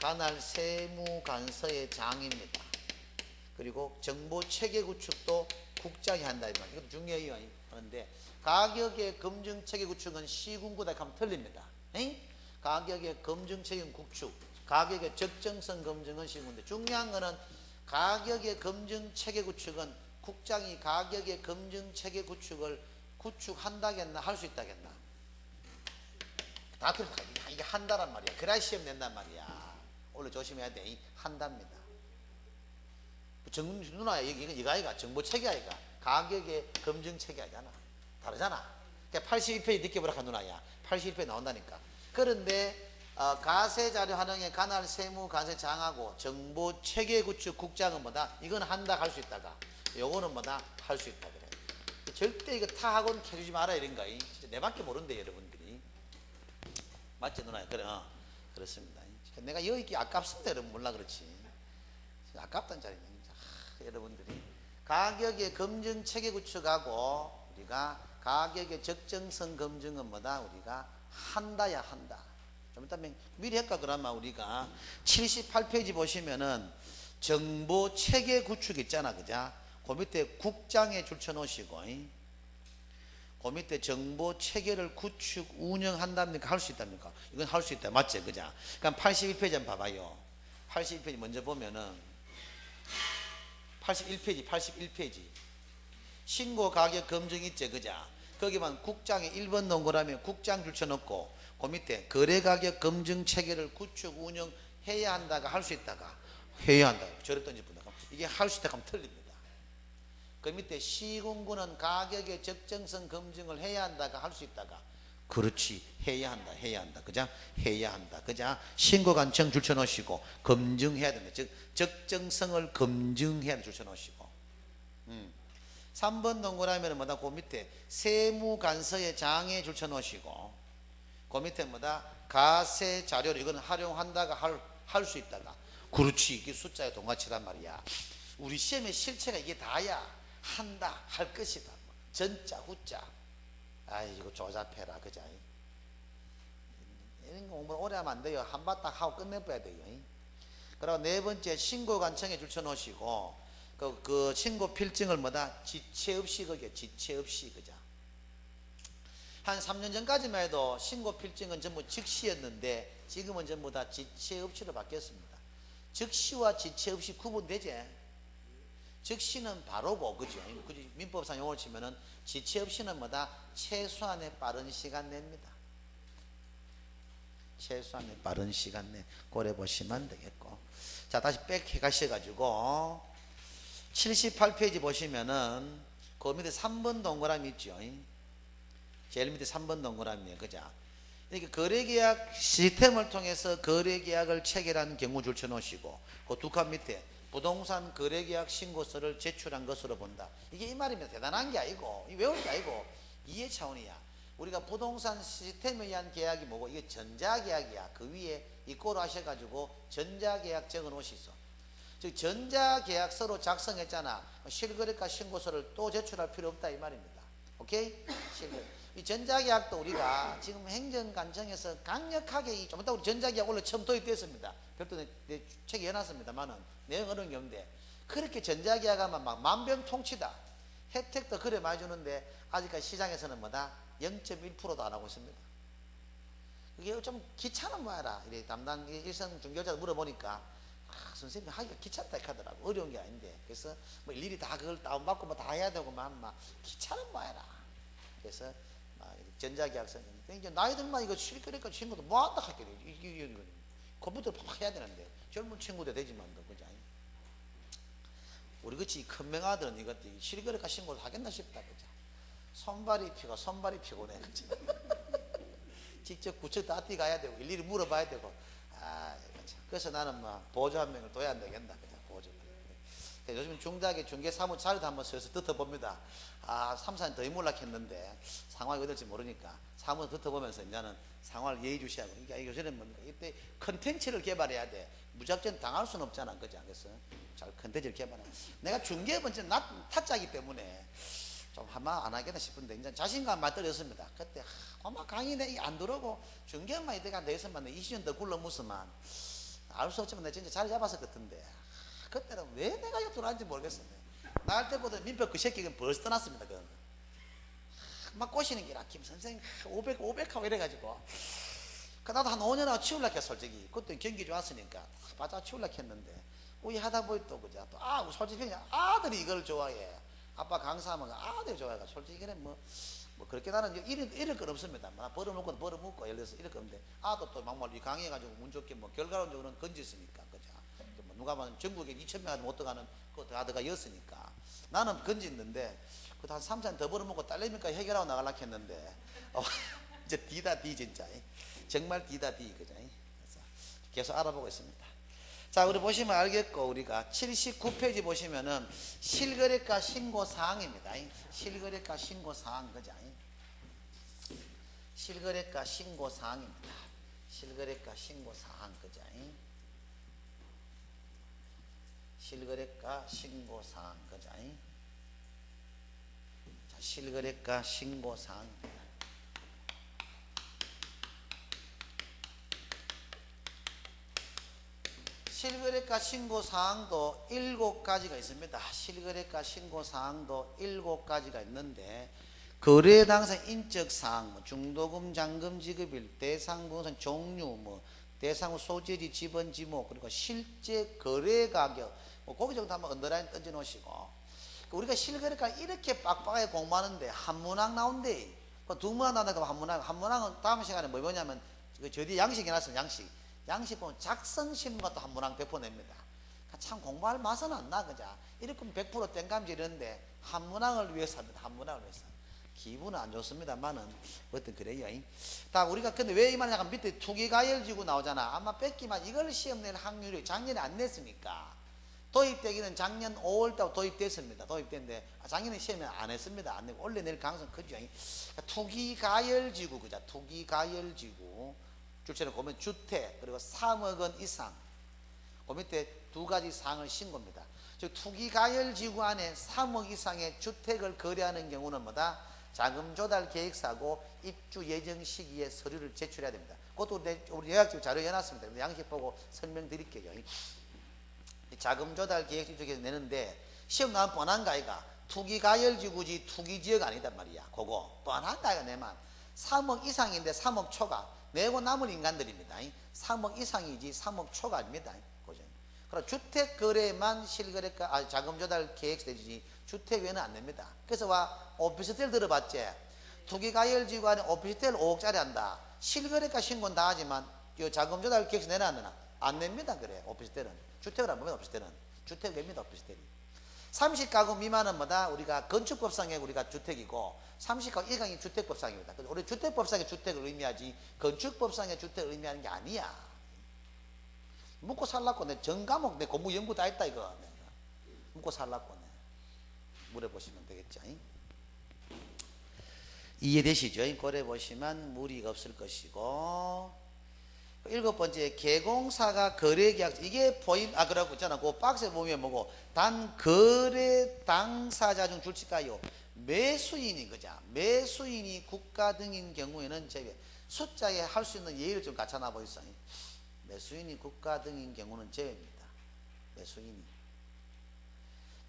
관할 세무관서의 장입니다. 그리고 정보 체계 구축도 국장이 한다 이 말. 이것도 중요해요. 하는데 가격의 검증 체계 구축은 시군구다 하면 틀립니다. 가격의 검증 체계 구축, 가격의 적정성 검증은 시군인데 중요한 거는 가격의 검증 체계 구축은 국장이 가격의 검증 체계 구축을 구축한다겠나 할 수 있다겠나? 다 틀렸다. 이게 한다란 말이야. 그래야 시험 낸단 말이야. 원래 조심해야 돼. 한답니다. 누나야, 이거 아이가 정보 체계 아이가 가격의 검증 체계 아니잖아. 다르잖아. 그러니까 82페이지 늦게 보라 한 누나야. 81페이지 나온다니까. 그런데 가세 자료 활용에 관할 세무 관세 장하고 정보 체계 구축 국장은 뭐다? 이건 한다 할 수 있다가 요거는 뭐다? 할 수 있다 그래. 절대 이거 타 학원 해주지 마라 이런 거. 진짜 내밖에 모른대 여러분들이. 맞지 누나야? 그래. 그렇습니다. 내가 여기 아깝습니다 여러분. 몰라 그렇지. 아깝단 자리네. 여러분들이 가격의 검증 체계 구축하고 우리가 가격의 적정성 검증은 뭐다? 우리가 한다야 한다. 좀 이따 미리 할까 그러면 우리가 78페이지 보시면은 정보 체계 구축 있잖아, 그자? 그 밑에 국장에 줄쳐 놓으시고, 그 밑에 정보 체계를 구축 운영한답니까? 할 수 있답니까? 이건 할 수 있다, 맞지, 그자? 그럼 82페이지 한번 봐봐요. 82페이지 먼저 보면은 81페이지. 신고 가격 검증 있지, 그자? 거기만 국장에 1번 동그라미 국장 줄쳐놓고 그 밑에 거래가격 검증 체계를 구축 운영해야 한다가 할 수 있다가 해야 한다. 저를 던져본다. 이게 할 수 있다가 하면 틀립니다. 그 밑에 시군구는 가격의 적정성 검증을 해야 한다가 할 수 있다가 그렇지 해야 한다. 그자? 해야 한다. 그자? 신고관청 줄쳐놓으시고 검증해야 된다. 즉 적정성을 검증해야 줄쳐놓으시고 3번 동그라미는 뭐다? 그 밑에 세무관서의 장에 줄쳐놓으시고 그 밑에 뭐다? 가세 자료를 이거는 활용한다가 할 수 있다가 그렇지 이게 숫자의 동화치란 말이야. 우리 시험의 실체가 이게 다야. 한다 할 것이다. 전자 후자. 아이고 조잡해라 그자. 이런 거 공부 오래 하면 안 돼요. 한바 딱 하고 끝내봐야 돼요. 그리고 네 번째 신고관청에 줄쳐놓으시고 그 신고 필증을 뭐다? 지체 없이 그게 지체 없이 그자. 한 3년 전까지만 해도 신고 필증은 전부 즉시였는데 지금은 전부 다 지체 없이로 바뀌었습니다. 즉시와 지체 없이 구분되지? 즉시는 바로고, 그죠? 민법상 용어를 치면은 지체 없이는 뭐다? 최소한의 빠른 시간 내입니다. 최소한의 빠른 시간 내. 고래 보시면 되겠고. 자, 다시 백 가셔가지고 78페이지 보시면은 그 밑에 3번 동그라미 있죠? 제일 밑에 3번 동그라미에요. 그죠? 이렇게 거래계약 시스템을 통해서 거래계약을 체결한 경우 줄쳐 놓으시고 그 두 칸 밑에 부동산 거래계약 신고서를 제출한 것으로 본다. 이게 이 말이면 대단한 게 아니고 외울 게 아니고 이해 차원이야. 우리가 부동산 시스템에 의한 계약이 뭐고 이게 전자계약이야. 그 위에 이꼬로 하셔가지고 전자계약 적어 놓으시소. 즉 전자계약서로 작성했잖아. 실거래가 신고서를 또 제출할 필요 없다 이 말입니다. 오케이? 이 전자계약도 우리가 지금 행정관청에서 강력하게 좀 이따 우리 전자계약 원래 처음 도입됐습니다. 별도 내 책에 해놨습니다만은 내용 어려운 게 없는데 그렇게 전자계약하면 막 만병통치다. 혜택도 그래 많이 주는데 아직까지 시장에서는 뭐다? 0.1%도 안 하고 있습니다. 이게 좀 귀찮은 모양이라 담당 일선 중개자도 물어보니까 선생님이 하기가 귀찮다 하더라고. 어려운 게 아닌데 그래서 뭐 일일이 다 그걸 다운받고 뭐 다 해야 되고 막 귀찮은 모양이라. 그래서 전자계약서 이제 나이들만 이거 실거래가 친구도 뭐한다 할게 이게 컴퓨터를 팍 해야 되는데 젊은 친구도 되지만 그죠? 우리 그치 큰 명아들은 이것도 실거래가 신고를 하겠나 싶다 그죠? 손발이 피곤해 그죠? 직접 구청 다 뛰가야 되고 일일이 물어봐야 되고 그래서 나는 뭐 보조 한 명을 둬야 안 되겠나 그죠? 보조. 요즘 중대하게 중개사무 자료도 한번 슬슬 뜯어봅니다. 3, 4년 더 몰락했는데 상황이 어떨지 모르니까 사무소 뜯어보면서 이제는 상황을 예의주시하고 이게 요새는 뭡니까? 이때 컨텐츠를 개발해야 돼. 무작정 당할 수는 없잖아. 그죠? 그래서 잘 컨텐츠를 개발해. 내가 중개업은 타짜기 때문에 좀 하면 안 하겠다 싶은데 이제 자신감만 떨어졌습니다. 그때 고마 강의 안 들어오고 중개업만 이때가 안 되었으면 20년 더 굴러무스만 알 수 없지만 내가 진짜 자리 잡았을 것 같은데 그때는 왜 내가 여기 들어왔는지 모르겠어요. 나갈 때보다 민법 그 새끼가 벌써 떠났습니다. 막 꼬시는 게라 김 선생님 500하고 이래가지고 나도 한 5년 하고 치울라 했어 솔직히. 그때 경기 좋았으니까 바짝 치울라 했는데 우리 하다 보니 또 그죠. 또 솔직히 그냥 아들이 이걸 좋아해. 아빠 강사하면 아들이 좋아해가 솔직히 그래 뭐 그렇게 나는 이럴 건 없습니다. 벌어먹고 벌어먹고 예를 들어서 이럴 건 없는데 아도 막말 강해가지고 운 좋게 뭐 결과론적으로는 건졌으니까 그죠. 뭐 누가 보면 전국에 2,000명 못 들어가는 그것도 아드가 였으니까 나는 건졌는데 그 한 3, 4년 더 벌어먹고 딸내미까지 해결하고 나가려고 했는데 이제 D다 D 진짜 정말 D다 D 그죠. 그래서 계속 알아보고 있습니다. 자, 우리 보시면 알겠고 우리가 79페이지 보시면은 실거래가 신고사항입니다. 실거래가 신고사항 그죠. 실거래가 신고사항입니다. 실거래가 신고사항 그죠. 실거래가 신고사항 그죠. 자, 실거래가 신고사항입니다. 실거래가 신고사항도 7가지가 있습니다. 실거래가 신고사항도 7가지가 있는데 거래 당사 인적사항, 중도금, 잔금 지급일, 대상 부동산 종류, 대상 소재지, 지번 지목, 그리고 실제 거래 가격, 거기 정도 한번 언더라인 던져 놓으시고 우리가 실거래가 이렇게 빡빡하게 공부하는데 한 문항 나온대. 두 문항 나온다고 한 문항은 다음 시간에 뭐냐면 저 뒤에 양식이 나왔으면 양식 보면 작성신문도 한 문항 100% 냅니다. 참 공부할 맛은 안 나, 그죠? 이렇게 100% 땡감지 이러는데 한 문항을 위해서 합니다. 한 문항을 위해서. 기분은 안 좋습니다만은, 어떤 그래요. 다 우리가 근데 왜 이 말이냐, 밑에 투기가열지구 나오잖아. 아마 뺏기만 이걸 시험 낼 확률이 작년에 안 냈으니까. 도입되기는 작년 5월달 도입됐습니다. 도입됐는데, 작년에 시험에 안 했습니다. 안 내고, 원래 낼 가능성 크죠. 투기가열지구, 그죠? 투기가열지구. 줄체를 보면 주택 그리고 3억 원 이상 그 밑에 2가지 사항을 신고입니다. 즉 투기가열지구 안에 3억 이상의 주택을 거래하는 경우는 뭐다? 자금조달 계획서하고 입주 예정 시기에 서류를 제출해야 됩니다. 그것도 우리 요약집 자료에 해놨습니다. 양식 보고 설명드릴게요. 자금조달 계획서 쪽에서 내는데 시험 나면 뻔한 거 아이가 투기가열지구지 투기지역 아니단 말이야. 그거 뻔한 거 아이가 내만 3억 이상인데 3억 초과 내고 남은 인간들입니다. 3억 이상이지 3억 초과 아닙니다. 그죠? 그럼 주택 거래만 실거래가 자금 조달 계획서 되지 주택 외에는 안 냅니다. 그래서 오피스텔 들어봤지? 투기과열지구 안에 오피스텔 5억짜리 한다. 실거래가 신고는 다 하지만 요 자금 조달 계획서 내놔 안 내나? 안 냅니다. 그래. 오피스텔은 주택을 안 봅니다. 오피스텔은 주택 외입니다. 오피스텔이 30가구 미만은 뭐다? 우리가 건축법상의 우리가 주택이고 30가구 이상이 주택법상입니다. 우리 주택법상의 주택을 의미하지 건축법상의 주택을 의미하는 게 아니야. 묵고 살라고 내 전과목 내 공부 연구 다 했다 이거. 묵고 살라고 내 물어보시면 되겠죠. 이해되시죠? 고래 보시면 무리가 없을 것이고 7번째 개공사가 거래계약 이게 포인트 그러고 있잖아. 그 박스에 보면 뭐고 단 거래 당사자 중 줄치가요 매수인이 그자 매수인이 국가 등인 경우에는 제외 숫자에 할 수 있는 예의를 좀 갖춰놔 보이소. 매수인이 국가 등인 경우는 제외입니다. 매수인이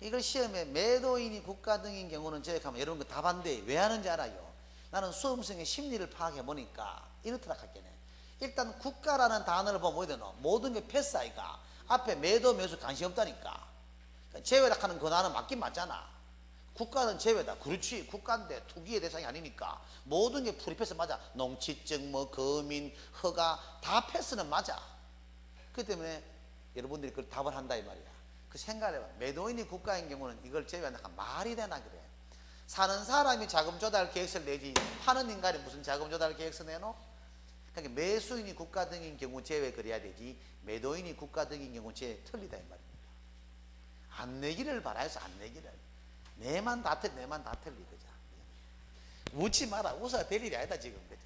이걸 시험에 매도인이 국가 등인 경우는 제외하면 여러분 그 답안돼 왜 하는지 알아요? 나는 수험생의 심리를 파악해 보니까 이렇더라 할게네. 일단 국가라는 단어를 보면 뭐야 되노? 모든 게 패스 아이가 앞에 매도 매수 관심 없다니까. 제외라 하는 그 단어는 맞긴 맞잖아. 국가는 제외다. 그렇지 국가인데 투기의 대상이 아니니까 모든 게 풀이 패스 맞아. 농취증 뭐 거민 허가 다 패스는 맞아. 그렇기 때문에 여러분들이 그걸 답을 한다 이 말이야. 그 생각을 해봐. 매도인이 국가인 경우는 이걸 제외한다. 말이 되나 그래. 사는 사람이 자금 조달 계획서를 내지 파는 인간이 무슨 자금 조달 계획서 내노? 그러니까 매수인이 국가 등인 경우 제외 그래야 되지 매도인이 국가 등인 경우 제외 틀리다 이 말입니다. 안 내기를 바라서 안 내기를 내만 다 틀리 그자. 웃지 마라. 웃어야 될 일이 아니다 지금 그자.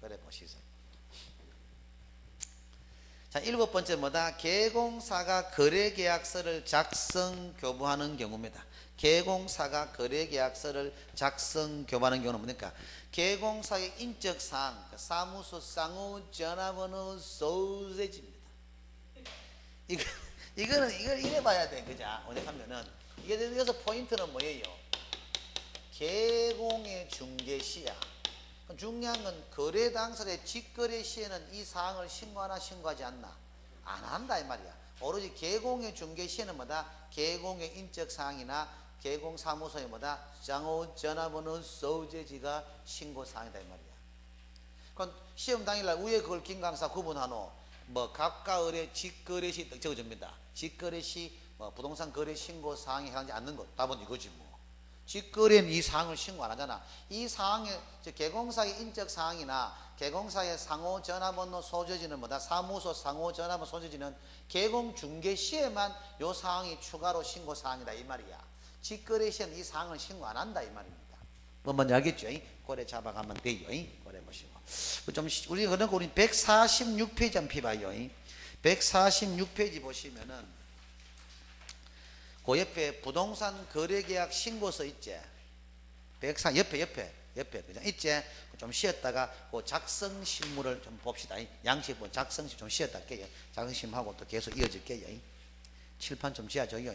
그래 보시죠. 자 7번째 뭐다? 개공사가 거래계약서를 작성 교부하는 경우입니다. 개공사가 거래계약서를 작성 교부하는 경우는 뭡니까? 개공사의 인적사항, 사무소, 상호, 전화번호, 소재지입니다. 이걸 이래 봐야 돼, 그자? 오죽하면은 이게 여기서 포인트는 뭐예요? 개공의 중개시야. 중요한 건 거래 당사자의 직거래 시에는 이 사항을 신고하나 신고하지 않나? 안 한다 이 말이야. 오로지 개공의 중개 시에는 뭐다? 개공의 인적 사항이나 개공 사무소의 뭐다? 장호, 전화번호, 소재지가 신고 사항이다 이 말이야. 그럼 시험 당일날 위에 그걸 김강사 구분하노. 뭐 갑과 을의 직거래 시 적어줍니다. 직거래 시 뭐 부동산 거래 신고 사항에 해당하지 않는 것. 답은 이거지 뭐. 직거래는 이 사항을 신고 안 하잖아. 이 사항에 개공사의 인적 사항이나 개공사의 상호 전화번호 소재지는 뭐다? 사무소 상호 전화번호 소재지는 개공 중개 시에만 요 사항이 추가로 신고 사항이다 이 말이야. 직거래 시에는 이 사항을 신고 안 한다 이 말입니다. 뭐 뭔지 알겠죠? 고래 잡아가면 돼요. 고래 보시고 좀 우리 그러니까 우리 146페이지 한번 피봐요. 146페이지 보시면은 그 옆에 부동산 거래계약 신고서 있지. 104 옆에 그냥 있지. 좀 쉬었다가 그 작성 실무를 좀 봅시다. 양식 작성 실 좀 쉬었다 할게요. 작성 실무하고 또 계속 이어질게요. 칠판 좀 지어줘요.